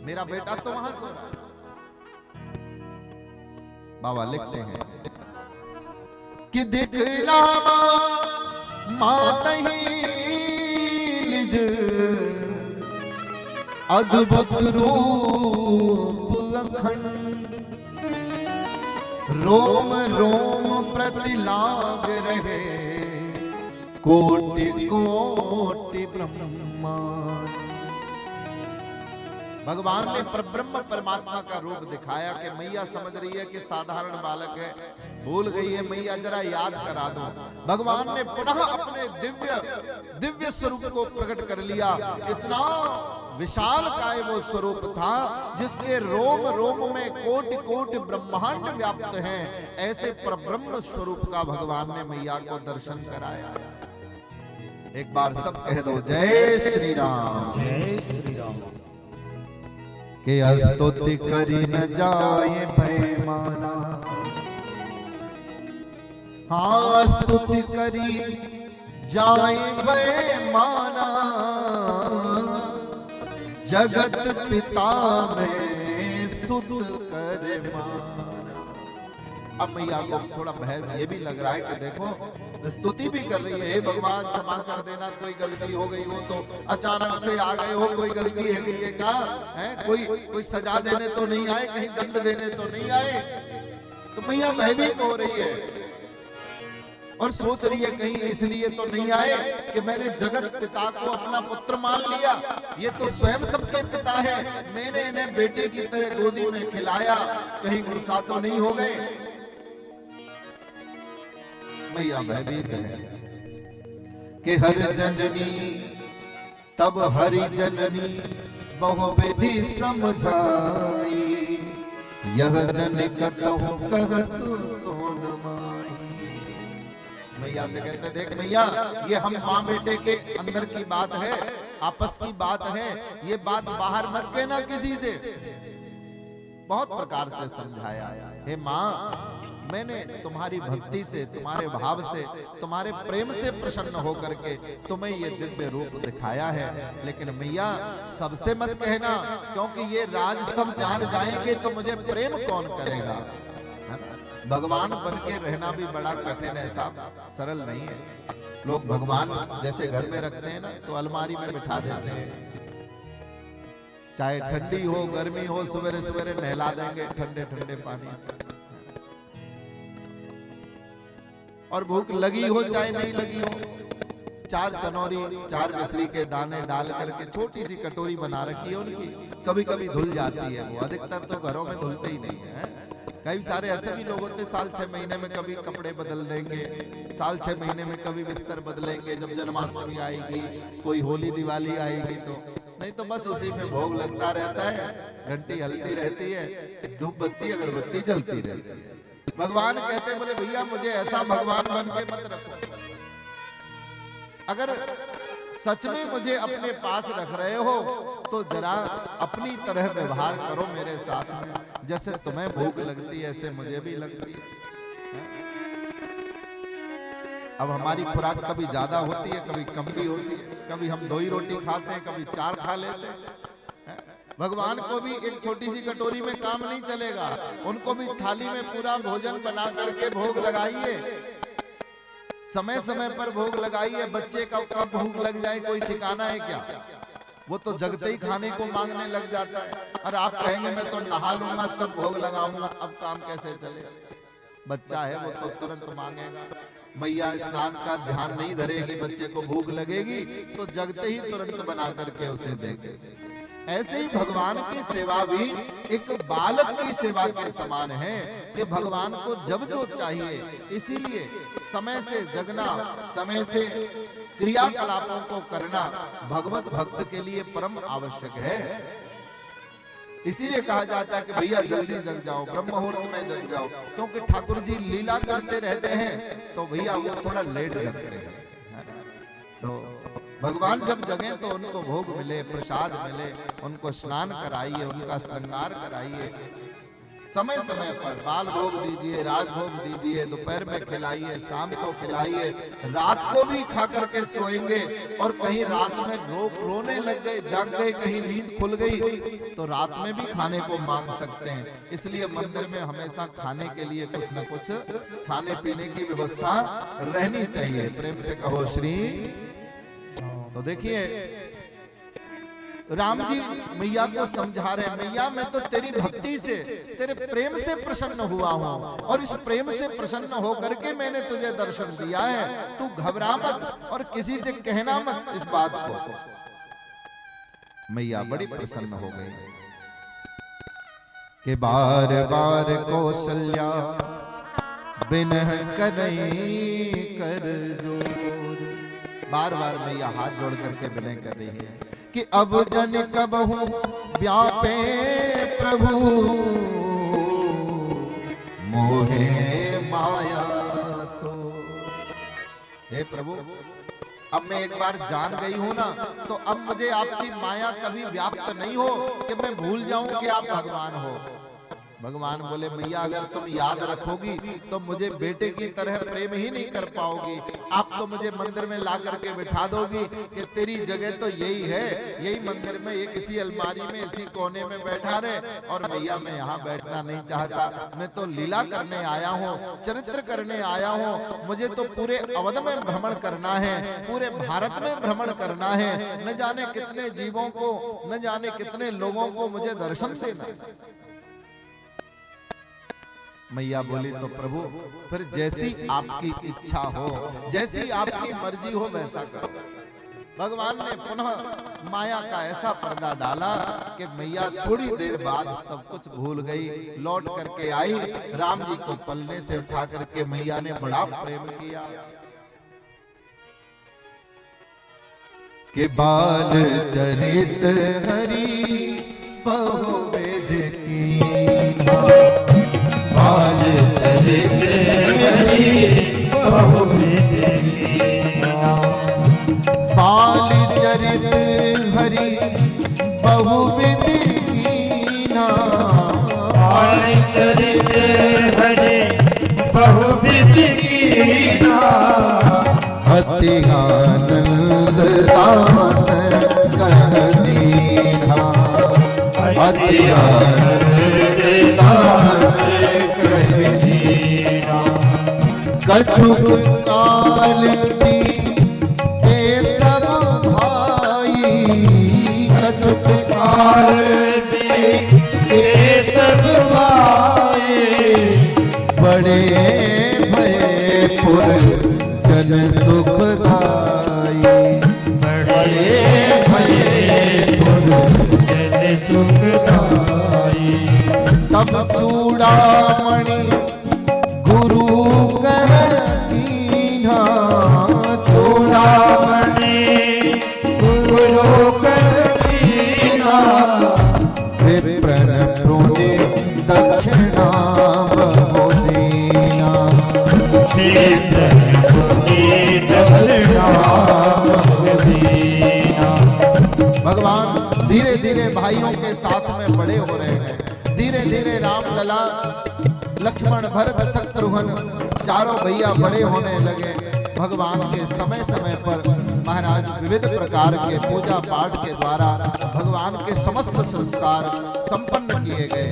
मेरा बेटा तो वहां सो रहा है। बाबा लिखते हैं कि दिखला मात ही निज अद्भुत रूप अखंड, रोम रोम प्रति लाग रहे कोटि कोटि ब्रह्मांड। भगवान ने परब्रह्म परमात्मा का रूप दिखाया कि मैया समझ रही है कि साधारण बालक है, भूल गई है, मैया जरा याद करा दो। भगवान ने पुनः अपने दिव्य स्वरूप को प्रकट कर लिया। इतना विशाल काय वो स्वरूप था जिसके रोम रोम में कोटि कोटि ब्रह्मांड व्याप्त हैं। ऐसे परब्रह्म स्वरूप का भगवान ने मैया को दर्शन कराया। एक बार सब कह दो जय श्री राम। जय श्री राम। के स्तुति करी न जाए पैमाना, हाँ स्तुति करी जाए पैमाना, जगत पिता में स्तुत करे माना। अब मैया को थोड़ा भय ये भी लग रहा है कि देखो स्तुति भी कर रही है, हे भगवान क्षमा कर देना, कोई गलती हो गई हो तो, अचानक से आ गए हो, कोई गलती है गई है क्या है, कोई सजा देने तो नहीं आए, कहीं दंड देने तो नहीं आए। तो मैया भयभीत हो रही है और सोच रही है कहीं इसलिए तो नहीं आए कि मैंने जगत पिता को अपना पुत्र मान लिया, ये तो स्वयं सबके पिता है, मैंने इन्हें बेटे की तरह गोदी में खिलाया, कहीं गुस्सा तो नहीं हो गए। मैया भयभीत है कि हर जननी तब हरि जननी बहुविधि समझाई, यह जन कतहु कहसु सोन माई। मैया से कहते देख मैया, ये हम माँ बेटे के अंदर की बात है, आपस की बात है, ये बात बाहर मत कहना किसी से। बहुत प्रकार से समझाया, हे माँ मैंने तुम्हारी भक्ति से, तुम्हारे भाव से, तुम्हारे प्रेम से प्रसन्न होकर के तुम्हें ये दिव्य रूप दिखाया है, लेकिन मैया सबसे मत कहना, क्योंकि ये राज सब जान जाएंगे तो मुझे प्रेम कौन करेगा। भगवान बन के रहना भी बड़ा कठिन है साहब, सरल नहीं है। लोग भगवान जैसे घर में रखते हैं ना तो अलमारी में बिठा देते हैं, चाहे ठंडी हो गर्मी हो, सवेरे सवेरे नहला देंगे ठंडे ठंडे पानी से, और भूख लगी हो चाहे नहीं लगी हो, 4 चनौरी 4 मिश्री के दाने डाल करके छोटी सी कटोरी बना रखी है उनकी, कभी कभी धुल जाती है वो, अधिकतर तो घरों में धुलते ही नहीं है। कई सारे ऐसे भी लोग होते साल 6 महीने में कभी कपड़े बदल देंगे, साल 6 महीने में कभी बिस्तर बदलेंगे, जब जन्माष्टमी आएगी, कोई होली दिवाली आएगी तो, नहीं तो बस उसी में भोग लगता रहता है, घंटी हलती रहती है, धूप बत्ती अगरबत्ती जलती रहती है। भगवान कहते बोले भैया मुझे ऐसा भगवान बन के मत रखो, अगर सच में मुझे अपने पास रख रहे हो तो जरा अपनी तरह व्यवहार करो मेरे साथ में, जैसे तुम्हें भूख लगती है ऐसे मुझे भी लगती है। अब हमारी खुराक कभी ज्यादा होती है, कभी कम भी होती है, कभी हम 2 ही रोटी खाते हैं, कभी 4 खा लेते हैं। भगवान को भी एक छोटी सी कटोरी में काम नहीं चलेगा, उनको भी थाली में पूरा भोजन बना करके भोग लगाइए, समय समय पर भोग लगाइए। बच्चे का कब भूख लग जाए कोई ठिकाना है क्या, वो तो जगते ही खाने को मांगने लग जाता है, और आप कहेंगे मैं तो नहा लूंगा तब भोग लगाऊंगा, अब काम कैसे चले। बच्चा है वो तो तुरंत मांगेगा। मैया स्नान का ध्यान नहीं धरेगी, बच्चे को भूख लगेगी तो जगते ही तुरंत बना करके उसे देंगे। ऐसे ही भगवान की सेवा भी एक बालक की सेवा के समान है कि भगवान को जब जो चाहिए, इसीलिए समय से जगना, समय से क्रियाकलापों को करना भगवत भक्त के लिए परम आवश्यक है। इसीलिए कहा जाता है कि भैया जल्दी जग जाओ, ब्रह्म मुहूर्त में जग जाओ, क्योंकि ठाकुर जी लीला करते रहते हैं तो भैया वो थोड़ा लेट लगते हैं। तो भगवान जब जगे तो उनको भोग मिले, प्रसाद मिले, उनको स्नान कराइए, उनका श्रृंगार कराइए, समय समय पर बाल भोग दीजिए, राज भोग दीजिए, दोपहर में खिलाइए, शाम को खिलाइए, रात को भी खा करके सोएंगे। और कहीं रात में रोने लग गए, जाग गए, कहीं नींद खुल गई तो रात में भी खाने को मांग सकते हैं। इसलिए मंदिर में हमेशा खाने के लिए कुछ न कुछ खाने पीने की व्यवस्था रहनी चाहिए। प्रेम से कहो श्री। तो देखिए राम जी मैया को समझा रहे, मैया मैं तो तेरी भक्ति से, तेरे प्रेम से प्रसन्न हुआ हूं, और इस प्रेम से प्रसन्न होकर के मैंने तुझे दर्शन दिया है। तू घबरा मत और किसी से कहना मत इस बात को। मैया बड़ी प्रसन्न हो गई कि बार बार कौशल्या बिनह करई कर जोर। बार बार मैया हाथ जोड़ करके विनय कर रही है कि अब जन कबहू व्यापे प्रभु मोहे माया। तो हे प्रभु, अब मैं एक बार जान गई हूं ना, तो अब मुझे आपकी माया कभी व्याप्त नहीं हो कि मैं भूल जाऊं कि आप भगवान हो। भगवान बोले मैया अगर तुम याद रखोगी तो मुझे बेटे की तरह प्रेम ही नहीं कर पाओगी। आप तो मुझे मंदिर में ला करके बिठा दोगी कि तेरी जगह तो यही है, यही मंदिर में, ये किसी अलमारी में, इसी कोने में बैठा रहे। और मैया मैं यहाँ बैठना नहीं चाहता, मैं तो लीला करने आया हूँ, चरित्र करने आया हूँ। मुझे तो पूरे अवध में भ्रमण करना है, पूरे भारत में भ्रमण करना है। न जाने कितने जीवों को, न जाने कितने लोगों को मुझे दर्शन देना। मैया बोली तो प्रभु फिर जैसी आपकी इच्छा हो, जैसी आपकी मर्जी हो वैसा कर। भगवान ने पुनः माया का ऐसा पर्दा डाला कि मैया थोड़ी देर बाद सब कुछ भूल गई, लौट करके आई। राम जी को पलने से उठा करके मैया ने बड़ा प्रेम किया कि बाल चरित हरि बहुविध कीन्हा। बाल चरित हरि बहुविध कीन्हा। बाल चरित हरि बहुविध कीन्हा। बाल चरित हरि बहुविध कीन्हा। अति आनंद दास कह दीन्हा। अति आनंद दास कह दीन्हा। कछुक काल बीते सब भाई। कछुक काल बीते सब भाई। बड़े भयपुर जन सुखदाई। बड़े भयपुर जन सुखदाई। तब चूड़ामणि गुरु कह कीन्हा। चूड़ामणि गुरु कह कीन्हा। विप्रन प्रोने दक्षिणा बहु दीना। विप्रन प्रोने दक्षिणा बहु दीना। भगवान धीरे धीरे भाइयों के साथ में बड़े हो रहे हैं। धीरे धीरे राम लला, लक्ष्मण, भरत, शत्रुघ्न चारों भैया बड़े होने लगे। भगवान के समय समय पर महाराज विविध प्रकार के पूजा पाठ के द्वारा भगवान के समस्त संस्कार संपन्न किए गए।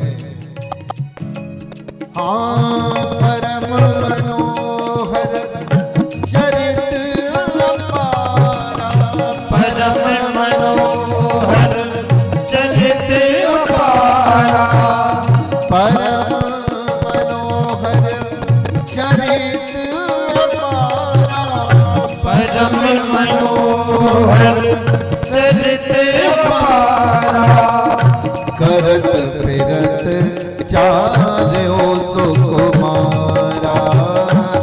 हाँ परम मनोहर चरित अपारा। परम मनोहर चरित अपारा। परम मनोहर चरित अपारा। परम मनोहर चरित अपारा। करत फिरत चार्यो सुकुमारा।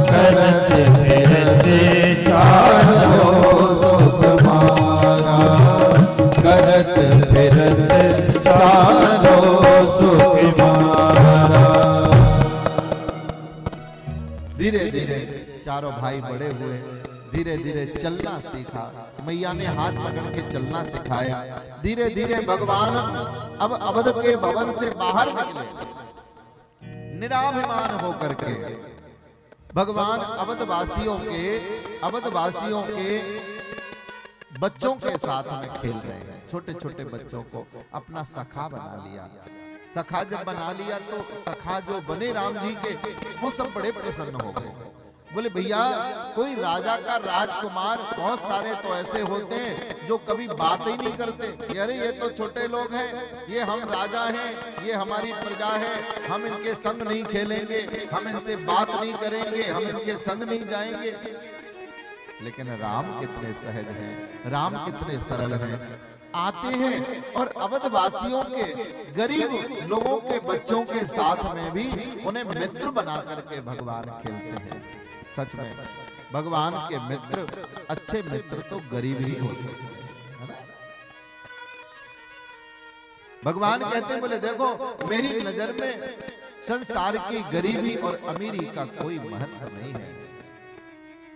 करत फिरत चार्यो सुकुमारा। करत फिरत चारो सुकुमारा। धीरे धीरे चारों भाई बड़े हुए, धीरे धीरे चलना सीखा। मैया ने हाथ पकड़ के चलना सिखाया। धीरे धीरे भगवान अब अवध के भवन से बाहर निकले। निराभिमान होकर के भगवान अवधवासियों के बच्चों के साथ में खेल रहे हैं। छोटे छोटे बच्चों को अपना सखा बना लिया। सखा जब बना लिया तो सखा जो बने राम जी के, वो सब बड़े प्रसन्न हो गए। बोले भैया, कोई राजा का राजकुमार, बहुत सारे तो ऐसे होते हैं जो कभी बात ही नहीं करते। अरे ये तो छोटे लोग हैं, ये हम राजा हैं, ये हमारी प्रजा है, हम इनके संग नहीं खेलेंगे, हम इनसे बात नहीं करेंगे, हम इनके संग नहीं जाएंगे। लेकिन राम कितने सहज हैं, राम कितने सरल हैं। आते हैं और अवधवासियों के गरीब लोगों के बच्चों के साथ में भी उन्हें मित्र बना करके भगवान खेलते हैं। सच में भगवान के मित्र, अच्छे मित्र तो गरीब ही हो सकते हैं। भगवान कहते हैं, बोले देखो, मेरी नजर में संसार की गरीबी और अमीरी का कोई महत्व नहीं है।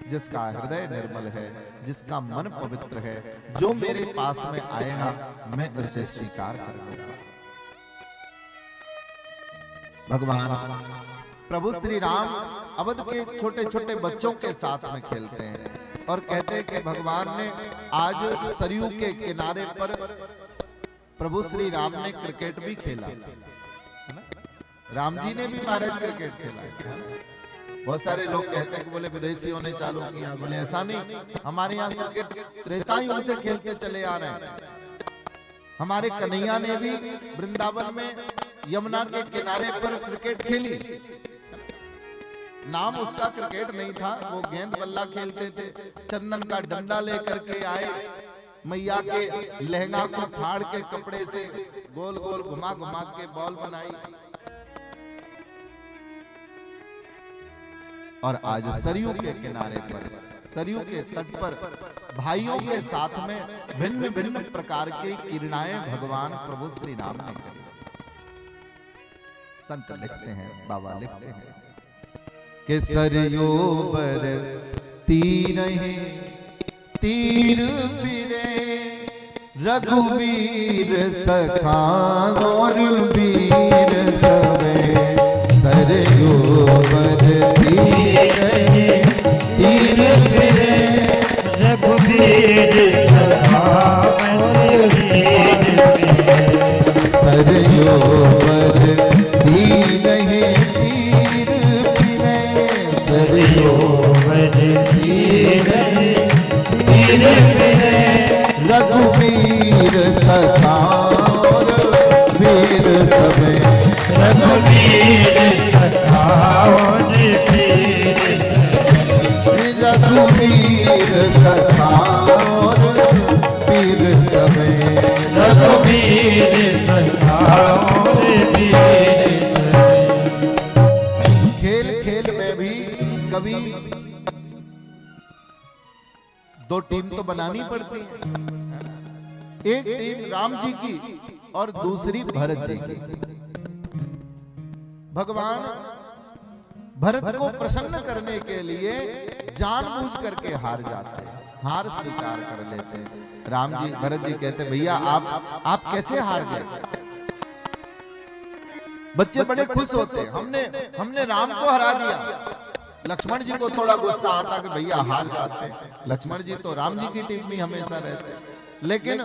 जिसका हृदय निर्मल है, जिसका मन पवित्र है, जो मेरे पास में आएगा मैं उसे स्वीकार कर लूंगा। भगवान प्रभु श्री राम अवध के छोटे छोटे बच्चों के साथ में खेलते हैं और कहते हैं कि भगवान ने आज सरयू के किनारे पर प्रभु श्री राम ने क्रिकेट भी खेला। राम जी ने भी महाराज क्रिकेट खेला। बहुत सारे लोग कहते हैं कि बोले विदेशियों ने चालू किया, बोले ऐसा नहीं, हमारे यहाँ क्रिकेट त्रेतायुग से खेलते चले आ रहे हैं। हमारे कन्हैया ने भी वृंदावन में यमुना के किनारे पर क्रिकेट खेली। नाम उसका क्रिकेट नहीं था, वो गेंद बल्ला खेलते थे। चंदन का डंडा लेकर के आए, मैया के लहंगा को फाड़ के कपड़े से गोल गोल घुमा घुमा के बॉल बनाई। और आज सरयू के किनारे पर, सरयू के तट पर भाइयों के साथ में भिन्न भिन्न प्रकार की क्रीड़ाएं भगवान प्रभु श्री राम ने करी। संत लिखते हैं, बाबा लिखते हैं कि सरयू पर तीर फिरे रघुवीर सखा और वीर सवे। सरयू पर तीर फिरे रघुवीर सखा और वीर सवे। सरयू पर तीर फिरे, सरयू पर तीर फिरे रघुवीर सखा और वीर सवे। रघुवीर सखा और वीर सवे। रघुवीर सखा और वीर सवे। रघुवीर सखा और वीर सवे। खेल खेल में भी कभी दो टीम तो बनानी पड़ती है। एक टीम राम जी की और दूसरी भरत जी की। भगवान भरत को प्रसन्न करने के लिए जानबूझ करके हार जाते हैं, हार स्वीकार कर लेते हैं। राम जी, भरत जी कहते हैं, भैया आप कैसे हार गए? बच्चे बड़े खुश होते हैं, हमने राम को हरा दिया। लक्ष्मण जी को थोड़ा गुस्सा आता कि भैया हार जाते हैं। लक्ष्मण जी तो राम जी की टीम में हमेशा रहते हैं, लेकिन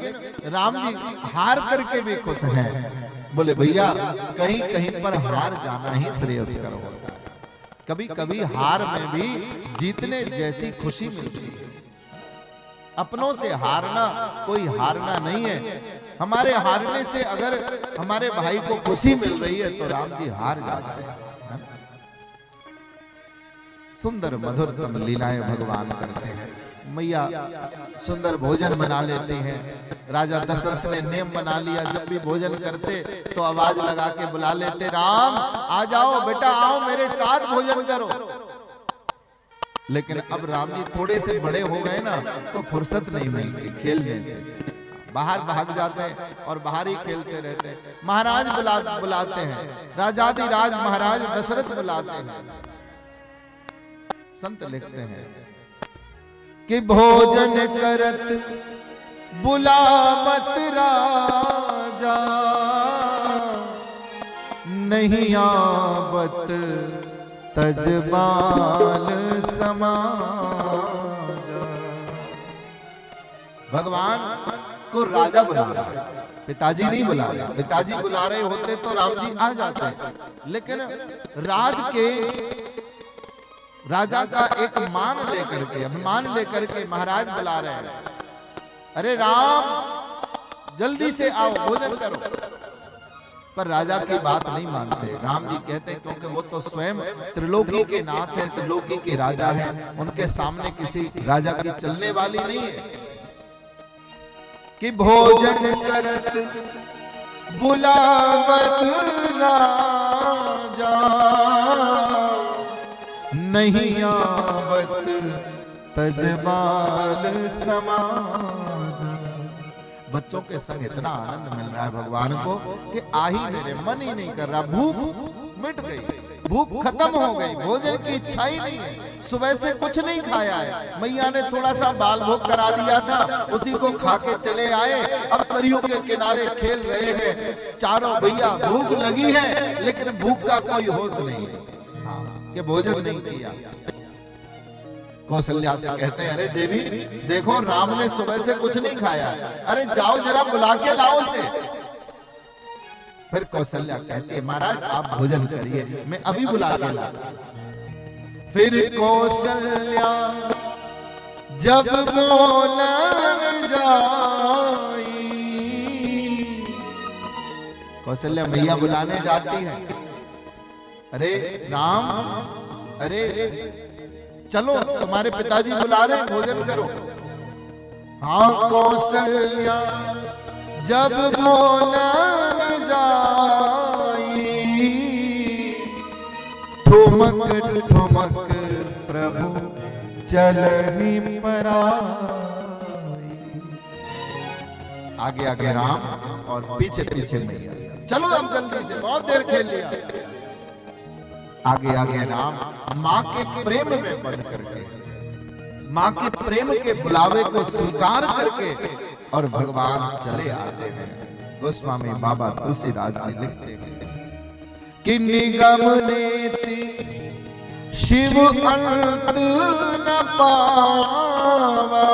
राम जी हार करके भी खुश हैं। बोले भैया, कहीं कहीं पर हार जाना ही श्रेयस्कर होता है। कभी कभी हार में भी जीतने जैसी खुशी मिलती है। अपनों से हारना कोई हारना नहीं है। हमारे हारने से अगर हमारे भाई को खुशी मिल रही है तो राम जी हार जाते हैं। सुंदर मधुरतम लीलाएं भगवान करते हैं। मैया सुंदर भोजन बना लेते हैं। राजा दशरथ ने नियम बना लिया, जब भी भोजन करते तो आवाज लगा के बुला लेते, राम आ जाओ बेटा, आओ मेरे साथ भोजन करो। लेकिन अब राम जी थोड़े से बड़े हो गए ना, तो फुर्सत नहीं मिलती खेलने से। बाहर भाग जाते हैं और बाहर ही खेलते रहते हैं। महाराज बुलाते हैं, राजाधिराज महाराज दशरथ बुलाते हैं। संत लिखते हैं कि भोजन करत बुलावत राजा, नहीं आवत तजबाल समाज। भगवान को राजा बुला रहा है, पिताजी नहीं बुला रहे। पिताजी बुला रहे होते तो राम जी आ जाते, लेकिन राजा का एक मान लेकर के, अभिमान लेकर के महाराज बुला रहे हैं, अरे राम जल्दी से आओ, भोजन करो। पर राजा की बात नहीं मानते। राम जी कहते हैं क्योंकि वो तो स्वयं त्रिलोकी के नाथ हैं, त्रिलोकी के राजा हैं, उनके सामने किसी राजा की चलने वाली नहीं है कि भोजन करत बुलावत राजा, नहीं आवत तजबाल समाज। बच्चों के संग इतना आनंद मिल रहा है भगवान को कि आ ही मेरे मन ही नहीं कर रहा। भूख मिट गई, भूख खत्म हो गई, भोजन की इच्छा ही नहीं है। सुबह से कुछ नहीं खाया है। मैया ने थोड़ा सा बाल भोग करा दिया था, उसी को खा के चले आए। अब सरयू के किनारे खेल रहे हैं चारों भैया। भूख लगी है लेकिन भूख का कोई होश नहीं है कि भोजन नहीं किया। कौशल्या से कहते हैं, अरे देवी देखो राम ने सुबह से कुछ नहीं खाया, अरे जाओ जरा बुला के लाओ उसे। फिर कौशल्या कहती है, महाराज आप भोजन करिए, मैं अभी बुला के लाता। फिर कौशल्या जब बोलन जाई, कौशल्या मैया बुलाने जाती है, अरे राम, अरे चलो तुम्हारे पिताजी बुला रहे हैं, भोजन करो। हाँ कौशल्या जब बोलन जाई, ठुमक ठुमक प्रभु चलहि पराई। आगे आगे राम और पीछे पीछे मैया। चलो अब जल्दी से, बहुत देर खेल लिया। आगे आगे राम माँ के प्रेम में बंध करके, माँ के प्रेम के बुलावे को स्वीकार करके और भगवान चले आते हैं। गोस्वामी बाबा तुलसीदास जी लिखते हैं कि निगम नेति शिव अंत न पावा,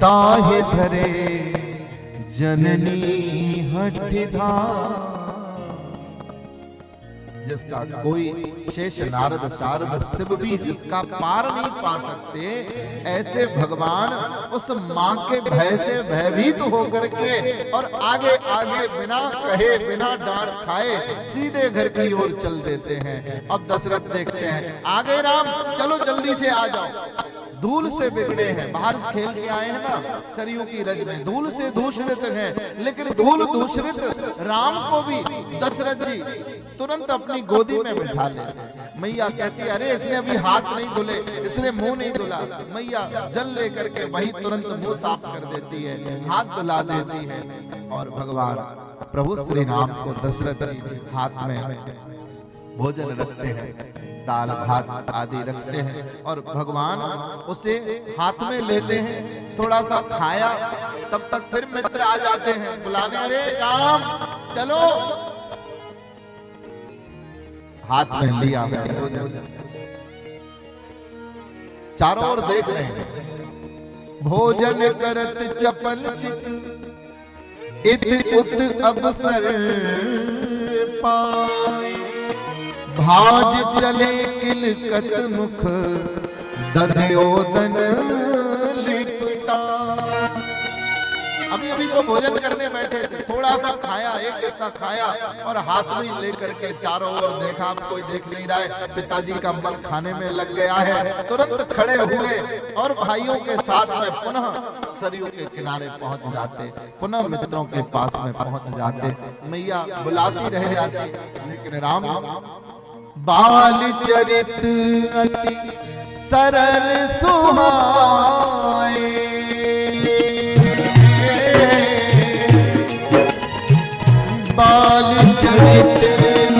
ताहि धरे जननी हठिधार। जिसका कोई शेष नारद शारद शिव भी जिसका पार नहीं पा सकते, ऐसे भगवान उस माँ के भय से भयभीत होकर के और आगे आगे बिना कहे बिना डांट खाए सीधे घर की ओर चल देते हैं। अब दशरथ देखते हैं, आगे राम चलो जल्दी से आ जाओ, धूल से बिगड़े हैं, बाहर खेल के आए हैं ना सरयू की रज में, धूल से दूषित हैं। लेकिन धूल दूषित राम को भी दशरथ जी तुरंत अपनी गोदी में बिठा लेते। मैया कहती है, अरे इसने अभी हाथ नहीं धुले, इसने मुंह नहीं धुला। मैया जल लेकर के वही तुरंत मुंह साफ कर देती है, हाथ धुला देती है। और भगवान प्रभु श्री राम को दशरथ जी हाथ में भोजन रखते हैं, दाल भात आदि रखते हैं और भगवान उसे हाथ में लेते हैं। थोड़ा सा खाया, तब तक फिर मित्र आ जाते हैं बुलाने, अरे राम चलो। हाथ में लिया भोजन, चारों ओर देख रहे हैं, भोजन करत चपल चित इत उत अवसर पाए, भाज चले किलकत मुख दध्योदन लिपटा। अभी अभी तो भोजन करने बैठे थे, थोड़ा सा खाया, एक हिस्सा खाया और हाथ में लेकर के चारों ओर देखा, अब कोई देख नहीं रहा है, पिताजी का मन खाने में लग गया है। तुरंत खड़े हुए और भाइयों के साथ में पुनः सरयू के किनारे पहुंच जाते, पुनः मित्रों के पास में पहुंच जाते। मैया बुलाती रह जाती, लेकिन राम बाल चरित अति सरल सुहाए, बाल चरित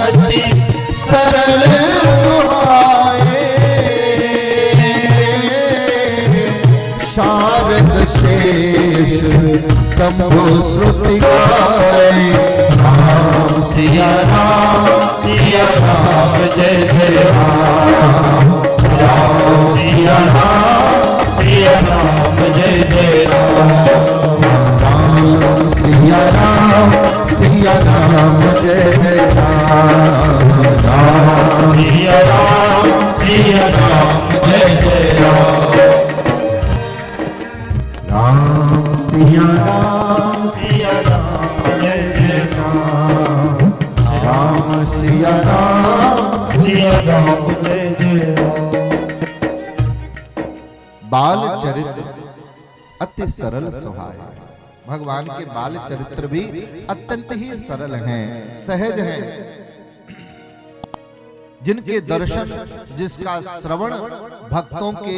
अति सरल सुहाए, शारद शेष शंभु श्रुति गाए। राम सिया राम जय जय राम। राम सिया राम जय जय राम। राम सिया राम जय जय राम। राम सिया राम जय जय राम। राम सिया राम जय जय राम। राम सिया राम जय जय राम। बाल चरित्र अति सरल स्वभाव है। भगवान के बाल चरित्र भी अत्यंत ही सरल हैं, सहज हैं। जिनके दर्शन, जिसका श्रवण भक्तों के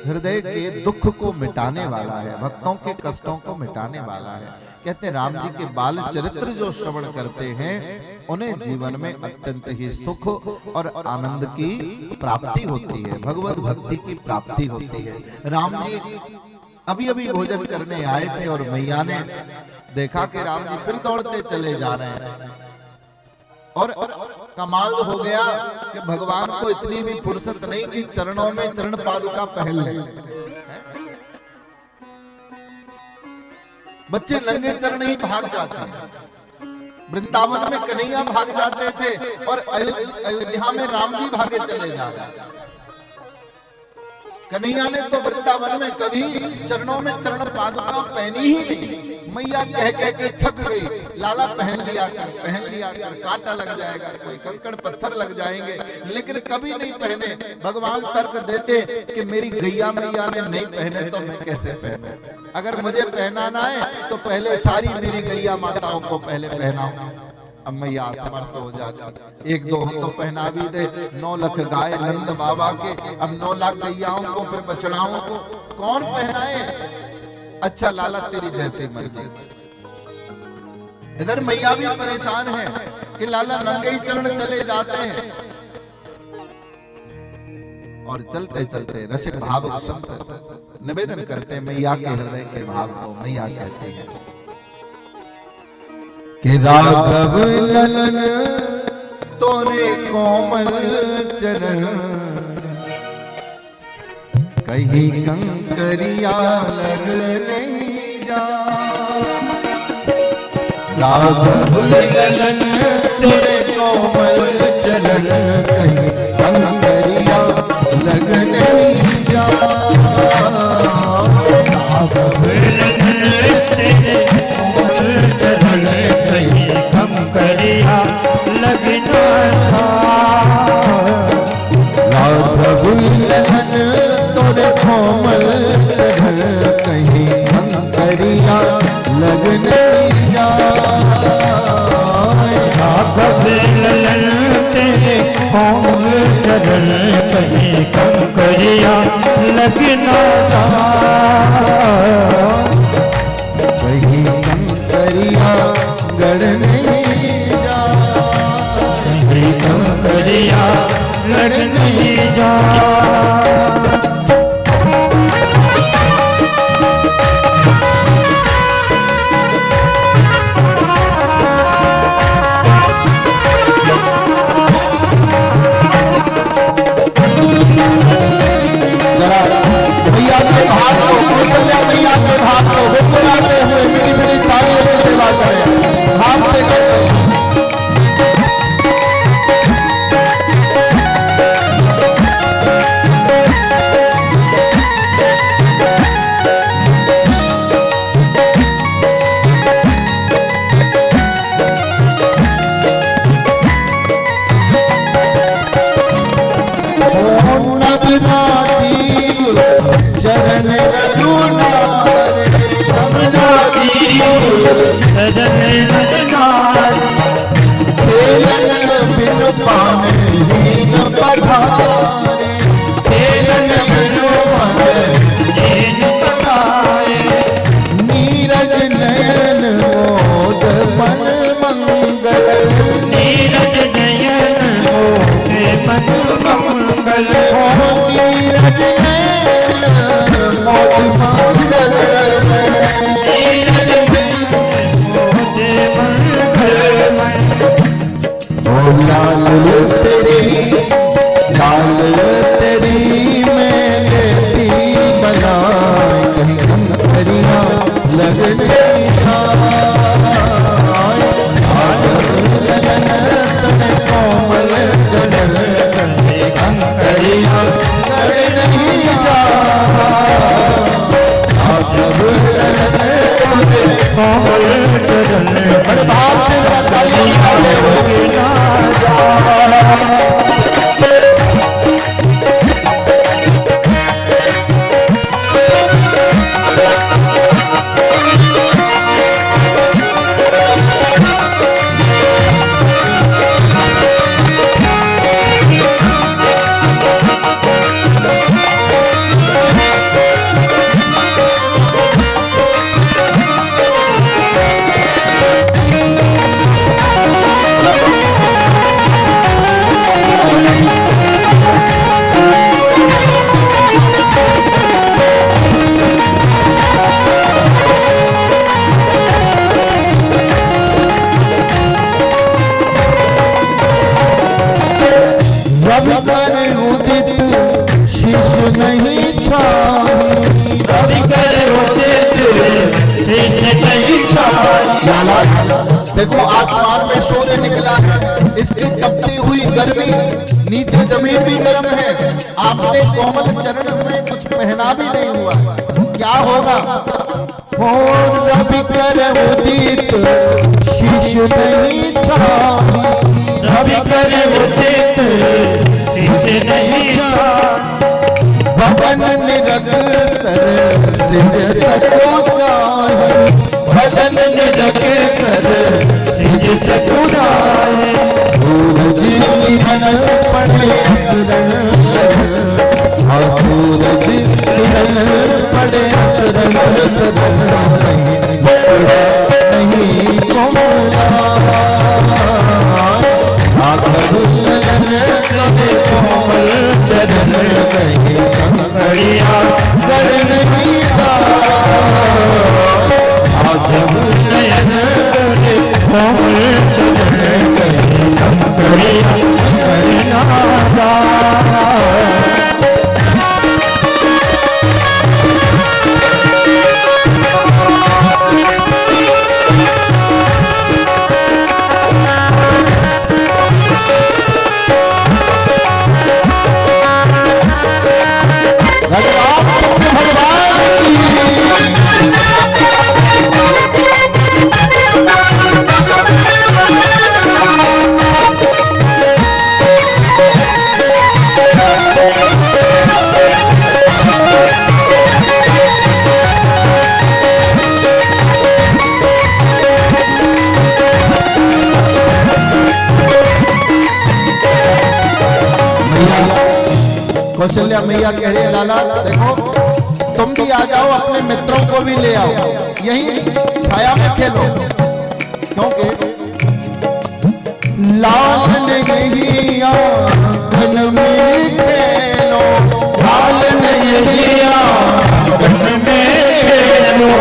हृदय के दुख को मिटाने वाला है, भक्तों के कष्टों को मिटाने वाला है। कहते हैं राम जी के बाल चरित्र जो श्रवण करते हैं उन्हें जीवन में अत्यंत ही सुख और आनंद की प्राप्ति होती है, भगवत भक्ति की प्राप्ति होती है। राम जी अभी अभी भोजन करने आए थे और मैया ने देखा कि राम जी फिर दौड़ते चले जा रहे हैं और कमाल हो गया कि भगवान को इतनी भी फुर्सत नहीं कि चरणों में चरण पादुका पहन ले। बच्चे नंगे चरण ही भाग जाते हैं। वृंदावन में कन्हैया भाग जाते थे और अयोध्या में राम जी भागे चले जा रहे। कन्हैया ने तो वृंदावन में कभी चरणों में चरण पादुका पहनी ही नहीं। मैया कह कह के थक गई, लाला पहन लिया कर, कांटा लग जाएगा, कोई कंकड़ पत्थर लग जाएंगे, लेकिन कभी नहीं पहने। भगवान तर्क देते कि मेरी गैया मैया ने नहीं पहने तो मैं कैसे पहने। अगर मुझे पहनाना है तो पहले सारी मेरी गैया माताओं को पहले पहनाओ। अब मैया असमर्थ हो जाती, एक दो तो पहना भी दे। 9 लाख गाय नंद बाबा के, अब 9 लाख गैयाओं को फिर बछड़ाओं को कौन पहनाए। अच्छा लाला तेरी जैसी मर्जी। इधर मैया भी परेशान है कि लाला नंगे ही चरण चले जाते हैं और चलते चलते रसिक भावुक संत निवेदन करते हैं मैया के हृदय के भाव को। मैया कहते हैं कि राघव ललन तोरे कोमल चरण, कहीं कंकरिया लग नहीं जा। राघव ललन तोरे कोमल चरण, कहीं कंकरिया लग नहीं जा। राघव ललन तेरे कोमल चरण, कहीं कंकरिया लगना था। राघव ललन तोरे कोमल चरण, कहीं कंकरिया लग नहीं जा। राघव ललन तेरे कोमल चरण, कहीं कंकरिया लगना था। कहीं कंकरिया गड़ नहीं जा। कहीं कंकरिया लग नहीं जा। मैया के भाग को, कौशल्या मैया के भाग को बुलाते हुए मेरी मेरी तालियों की सेवा करें, भाव से करते हैं। लाला देखो आसमान में सूर्य निकला है, इसकी तपती हुई गर्मी, नीचे जमीन भी गर्म है, आपने कोमल चरण में कुछ पहना भी नहीं हुआ, क्या होगा? रवि कर उदित शिशु नहीं छाई, रवि कर उदित शिशु नहीं छाई, बदन निरग सर सिंह सकुचाई, बदन निरग सर सिंह सकुचाई, सूरज किरण पड़े असरण, सूरज किरण पड़े असरण, सदन नहीं कोमला, कोमल चरण कहीं कंकड़िया कर नहीं नयन कोमल चरण कहीं कंकड़िया करना। कौशल्या मैया कह रही है लाला देखो तुम भी आ जाओ, अपने मित्रों को भी ले आओ, यही छाया में खेलो, क्योंकि लाल नहीं आंगन में खेलो, लाल नहीं आंगन में खेलो,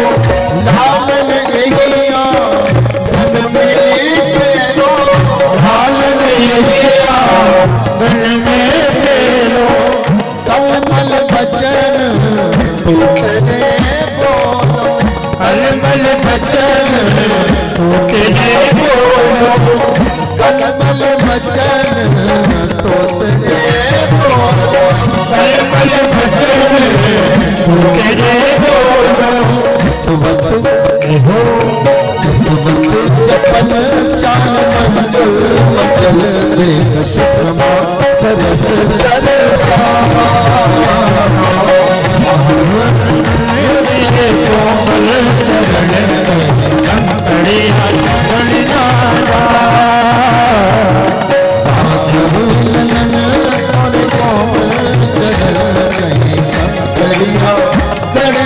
लाल नहीं आंगन में खेलो, लाल नहीं आंगन में खेलो, कलमल बचन तूने बोलो, कलमल बचन तूने बोलो, कलमल बचन तूने बोलो, कलमल बचन तूने बोलो, तुवत हो तुवत चपल चाल मंडल मचल देख सुषमा सरस सरसा, कोमल चरण कंकड़िया करना, ललन और कोमल चरण कहीं कंकड़िया कर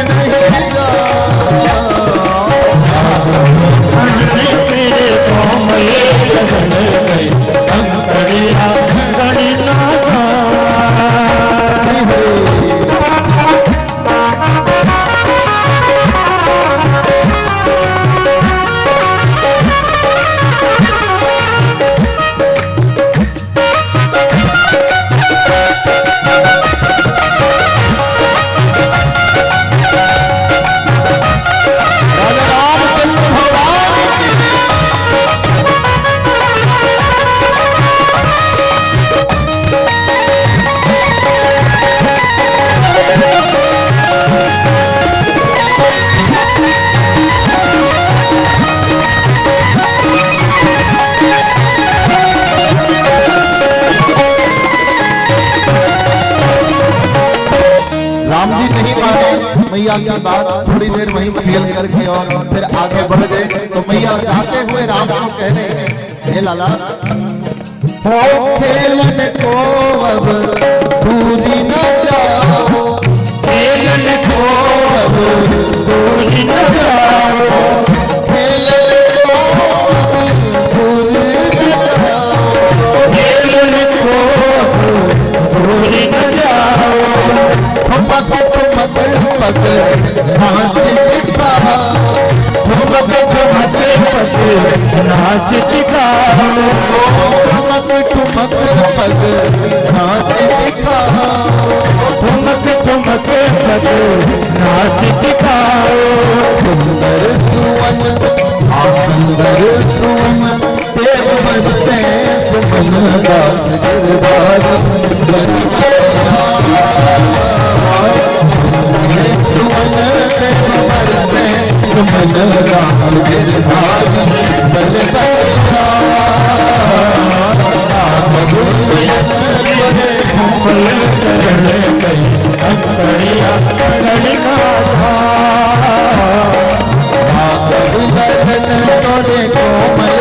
नहीं मेरे कोमल चरण कहीं कंकड़िया करना। राम जी नहीं माने मैया की बात, थोड़ी देर वहीं खेल करके और फिर आगे बढ़ गए, तो मैया जाते हुए राम को कहने हे लाला हो खेलन को अब दूरी न जाओ, खेलन को अब दूरी न जाओ, खेलन को अब दूरी न जाओ, खेलन को दूरी न जाओ, ठुमक ठुमक पग नाच दिखाओ, ठुमक ठुमक पग नाच दिखाओ, ठुमक ठुमक पग नाच दिखाओ, ठुमक ठुमक पग नाच दिखाओ, सुंदर सुवन सुंदर सुमन देव बरसे सुमन दास गिरधार सुमन देव बरसे सुमन दास गिरधार चल कोमल चरण कई अंतरिया लड़का तोरे कोमल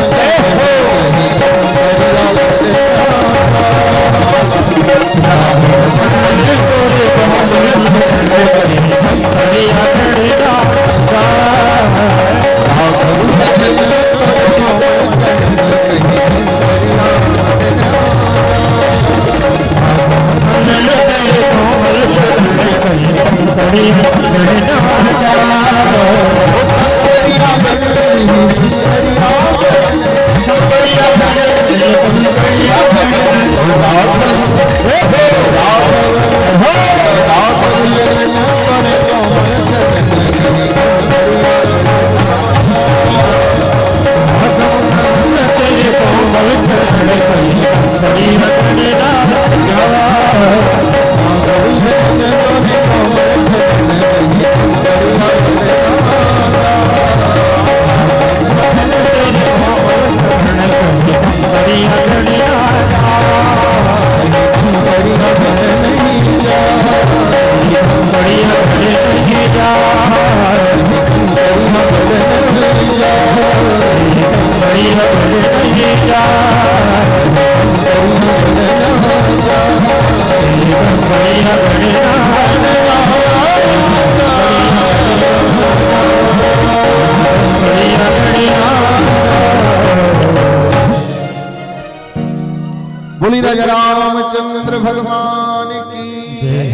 बोली राजा रामचंद्र भगवान की जय।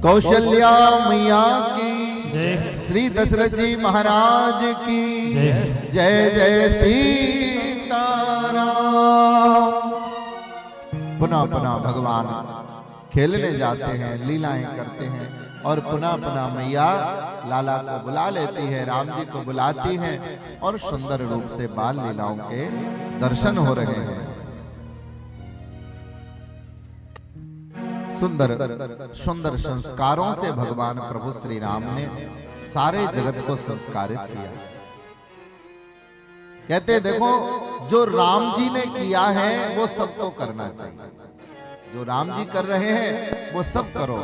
कौशल्या मैया की जय। श्री दशरथ जी महाराज की जय। जय जय सीताराम। पुनः पुनः भगवान खेलने जाते हैं, लीलाएं करते हैं और पुनः पुनः मैया लाला को बुला लेती है, राम जी को बुलाती हैं और सुंदर रूप से बाल लीलाओं के दर्शन हो रहे हैं। सुंदर सुंदर संस्कारों से भगवान प्रभु श्री राम ने सारे जगत को संस्कारित किया। कहते देखो जो राम जी ने किया है वो सबको करना चाहिए, जो राम जी कर रहे हैं वो सब करो,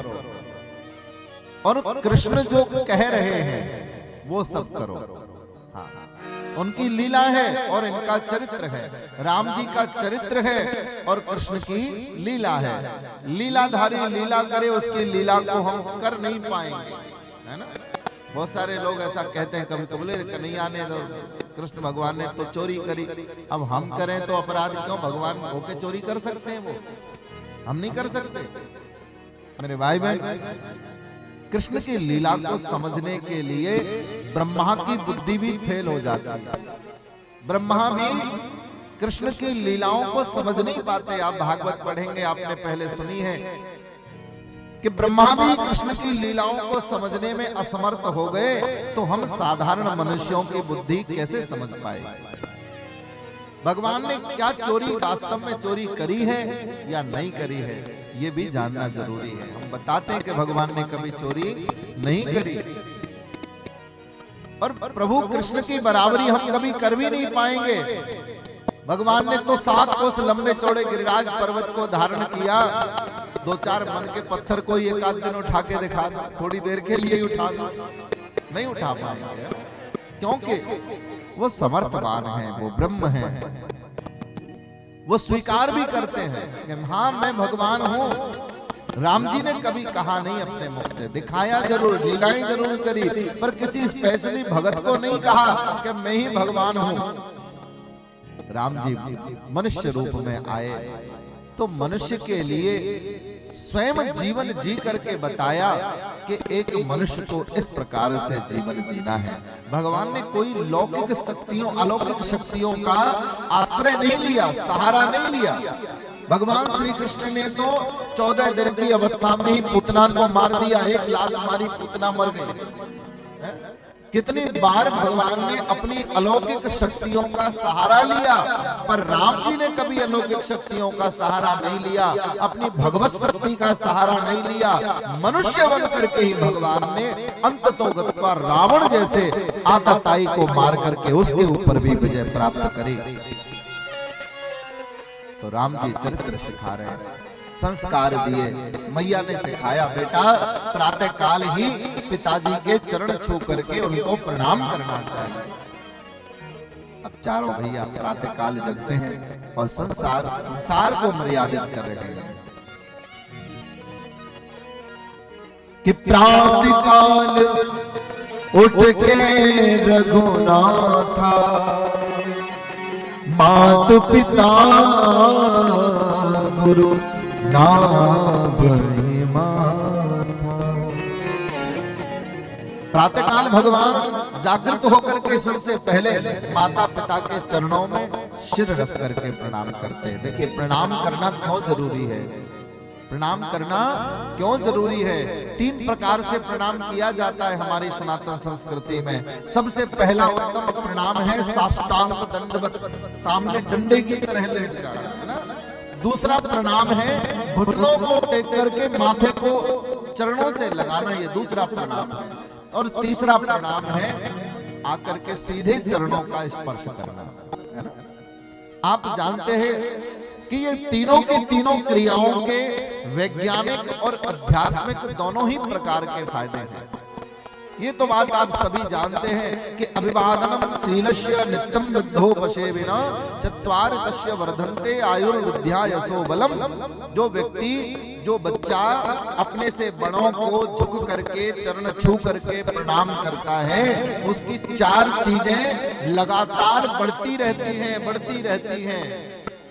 और कृष्ण जो कह रहे हैं वो सब करो। हाँ, उनकी लीला है और इनका चरित्र है, राम जी का चरित्र है और कृष्ण की लीला है। लीलाधारी लीला करे, उसकी लीला को हम कर नहीं पाएंगे, है ना। बहुत सारे लोग ऐसा कहते हैं, कभी कबले कन्हैया ने तो कृष्ण भगवान ने तो चोरी करी, अब हम करें तो अपराध क्यों? भगवान होके चोरी कर सकते हैं, वो हम नहीं कर सकते। मेरे भाई बहन, कृष्ण की लीला को समझने के लिए ब्रह्मा की बुद्धि भी फेल हो जाती है। ब्रह्मा भी कृष्ण की लीलाओं को समझ नहीं पाते। आप भागवत पढ़ेंगे, आपने पहले सुनी है कि ब्रह्मा भी कृष्ण की लीलाओं को समझने में असमर्थ हो गए, तो हम साधारण मनुष्यों की बुद्धि कैसे समझ पाए? भगवान ने क्या चोरी वास्तव में चोरी करी है या नहीं करी है, ये भी जानना जरूरी है। हम बताते हैं कि भगवान ने कभी चोरी नहीं करी, और प्रभु कृष्ण की बराबरी हम कभी कर भी नहीं पाएंगे। भगवान ने तो 7 कोस लंबे चौड़े गिरिराज पर्वत को धारण किया, 2-4 मन के पत्थर को एक आध दिन उठा के दिखा दो, थोड़ी देर के लिए ही उठा दो, नहीं उठा पाएंगे, क्योंकि वो समर्थवान है, वो ब्रह्म है। वो स्वीकार भी करते हैं कि हाँ मैं भगवान हूं। राम जी ने कभी कहा नहीं अपने मुख से, दिखाया जरूर, लीलाएं जरूर करी, पर किसी स्पेशली भगत को नहीं कहा कि मैं ही भगवान हूं। राम जी मनुष्य रूप में आए तो मनुष्य के लिए स्वयं जीवन जी करके बताया कि एक मनुष्य को इस प्रकार से जीवन जीना है। भगवान ने कोई लौकिक शक्तियों, अलौकिक शक्तियों का आश्रय नहीं लिया, सहारा नहीं लिया। भगवान श्री कृष्ण ने तो 14 दिन की अवस्था में ही पूतना को मार दिया, एक लात मारी पूतना मर गई। कितनी बार भगवान ने अपनी अलौकिक शक्तियों का सहारा लिया, पर राम जी ने कभी अलौकिक शक्तियों का सहारा नहीं लिया, अपनी भगवत शक्ति का सहारा नहीं लिया। मनुष्य बन करके ही भगवान ने अंततोगत्वा रावण जैसे आतताई को मार करके उसके ऊपर भी विजय प्राप्त करी। तो राम जी चरित्र सिखा रहे हैं, संस्कार दिए। मैया ने सिखाया, बेटा प्रातः काल ही पिताजी के चरण छू करके उनको प्रणाम करना चाहिए। अब चारों भैया प्रातः काल जगते हैं और संसार को मर्यादित कर रहे हैं कि प्रातः काल उठ के रघुनाथा मात पिता गुरु प्रातःकाल भगवान जागृत होकर के सबसे पहले माता पिता के चरणों में सिर रख करके प्रणाम करते हैं। देखिए प्रणाम करना क्यों जरूरी है, प्रणाम करना क्यों जरूरी है। 3 प्रकार से प्रणाम किया जाता है हमारी सनातन संस्कृति में। सबसे पहला उत्तम प्रणाम है साष्टांग दंडवत, सामने डंडे की तरह लेट जाना, है ना। दूसरा प्रणाम है घुटनों को टेक करके माथे को चरणों से लगाना, ये दूसरा प्रणाम है। और तीसरा प्रणाम है आकर के सीधे चरणों का स्पर्श करना, है ना। आप जानते हैं कि ये तीनों की तीनों क्रियाओं के वैज्ञानिक और आध्यात्मिक दोनों ही प्रकार के फायदे हैं। ये तो बात आप सभी जानते हैं कि अभिवादनम शीलस्य नित्यम वृद्धो पशेविना चत्वार तस्य वर्धन्ते आयुर्विद्या यशो बलम। जो व्यक्ति, जो बच्चा अपने से बड़ों को झुक करके चरण छू करके प्रणाम करता है, उसकी 4 चीजें लगातार बढ़ती रहती हैं।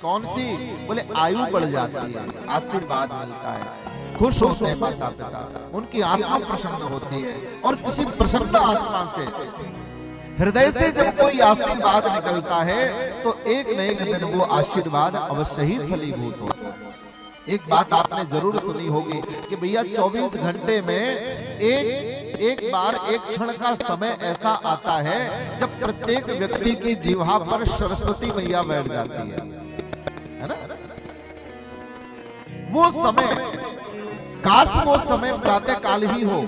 कौन सी? बोले आयु बढ़ जाती है, आशीर्वाद मिलता है, खुश होते हैं माता पिता, उनकी आत्मा प्रसन्न होती है। और किसी प्रसन्न आत्मा से, हृदय से जब कोई आशीर्वाद निकलता है तो एक न एक दिन वो आशीर्वाद अवश्य ही फलीभूत होता है। एक बात आपने जरूर सुनी होगी कि भैया 24 घंटे में एक बार एक क्षण का समय ऐसा आता है जब प्रत्येक व्यक्ति की जीवा पर सरस्वती मैया बैठ जाती है ना। वो समय, काश वो समय प्रातः काल ही हो,